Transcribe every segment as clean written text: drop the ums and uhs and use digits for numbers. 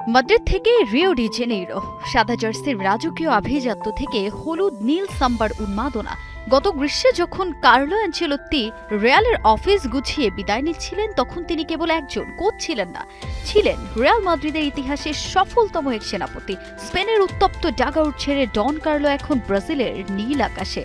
Madrid থেকে Rio de Janeiro, সাদা জার্সির রাজকীয় আভিজাত্য থেকে হলুদ নীল সাম্বার উন্মাদনা। গত গ্রীষ্মে যখন কার্লো অ্যানচেলোত্তি রিয়ালের অফিস গুছিয়ে বিদায় নিচ্ছিলেন, তখন তিনি কেবল একজন কোচ ছিলেন না, ছিলেন রিয়াল মাদ্রিদের ইতিহাসের সফলতম এক সেনাপতি। স্পেনের উত্তপ্ত ডাগআউট ছেড়ে ডন কার্লো এখন ব্রাজিলের নীল আকাশে।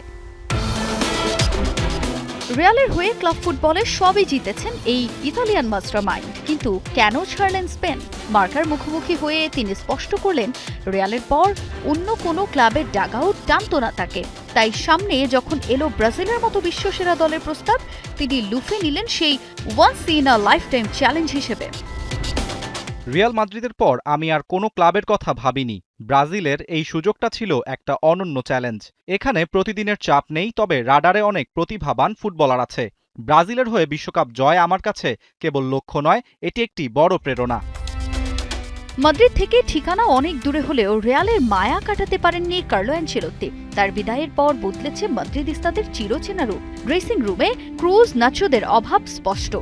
রিয়ালের হয়ে ক্লাব ফুটবলে সবই জিতেছেন এই ইতালিয়ান মাস্টারমাইন্ড, কিন্তু কেন ছাড়লেন স্পেন? মার্কার মুখোমুখি হয়ে তিনি স্পষ্ট করলেন, রিয়ালের পর অন্য কোনো ক্লাবের ডাগআউট টানত না তাকে। তাই সামনে যখন এলো ব্রাজিলের মতো বিশ্বসেরা দলের প্রস্তাব, তিনি লুফে নিলেন সেই once in a lifetime challenge হিসেবে। রিয়াল মাদ্রিদের পর আমি আর কোনো ক্লাবের কথা ভাবিনি। ব্রাজিলের এই সুযোগটা ছিল একটা অনন্য চ্যালেঞ্জ। এখানে প্রতিদিনের চাপ নেই, তবে রাডারে অনেক প্রতিভাবান ফুটবলার আছে। ব্রাজিলের হয়ে বিশ্বকাপ জয় আমার কাছে কেবল লক্ষ্য নয়, এটি একটি বড় প্রেরণা। মাদ্রিদ থেকে ঠিকানা অনেক দূরে হলেও রিয়ালের মায়া কাটাতে পারেননি কার্লো অ্যানচেলোত্তি। তার বিদায়ের পর বদলেছে মাদ্রিদিস্তাদের চিরচেনা রূপ। ড্রেসিং রুমে ক্রুজ, নাচোদের অভাব স্পষ্ট।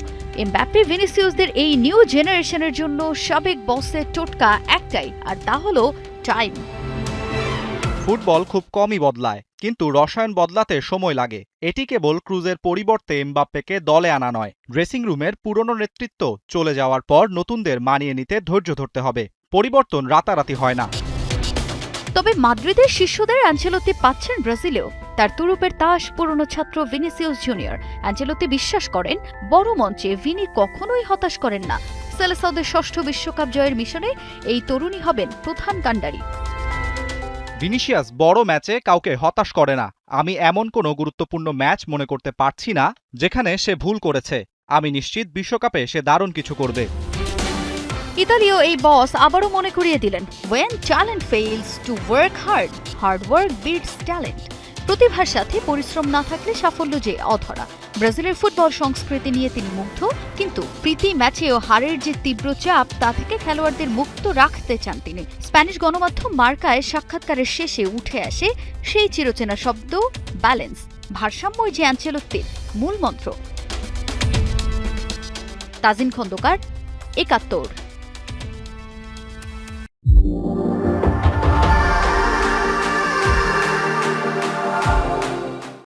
এমবাপ্পে, ভিনিসিয়াসদের এই নিউ জেনারেশনের জন্য সাবেক বসের টোটকা একটাই, আর তা হলো টাইম। ফুটবল খুব কমই বদলায়, কিন্তু রসায়ন বদলাতে সময় লাগে। এটি কেবল ক্রুজের পরিবর্তে এমবাপ্পেকে দলে আনা নয়, ড্রেসিং রুমের পুরনো নেতৃত্ব চলে যাওয়ার পর নতুনদের মানিয়ে নিতে ধৈর্য ধরতে হবে। পরিবর্তন রাতারাতি হয় না। তবে মাদ্রিদের শিষ্যদের অ্যানচেলোত্তি পাচ্ছেন ব্রাজিলেও। তার তুরুপের তাস পুরনো ছাত্র ভিনিসিয়াস জুনিয়র। অ্যানচেলোত্তি বিশ্বাস করেন, বড় মঞ্চে ভিনি কখনোই হতাশ করেন না। সেলেসাওদের ষষ্ঠ বিশ্বকাপ জয়ের মিশনে এই তরুণী হবেন প্রধান কাণ্ডারি। ভিনিসিয়াস বড় ম্যাচে কাউকে হতাশ করে না। আমি এমন কোনো গুরুত্বপূর্ণ ম্যাচ মনে করতে পারছি না যেখানে সে ভুল করেছে। আমি নিশ্চিত বিশ্বকাপে সে দারুণ কিছু করবে। ইতালীয় এই বস আবারও মনে করিয়ে দিলেন, when talent fails to work hard, hard work beats talent। প্রতিভার সাথে পরিশ্রম না থাকলে সাফল্য যে অধরা। ব্রাজিলের ফুটবল সংস্কৃতি নিয়ে তিনি মুগ্ধ, কিন্তু প্রীতি ম্যাচেও হারের যে তীব্র চাপ, তা থেকে খেলোয়াড়দের মুক্ত রাখতে চান তিনি। স্প্যানিশ গণমাধ্যম মার্কায় সাক্ষাৎকারের শেষে উঠে আসে সেই চিরচেনা শব্দ ব্যালেন্স। ভারসাম্যই যে অ্যানচেলোত্তির মূল মন্ত্র। তাজিন খন্দকার, ৭১।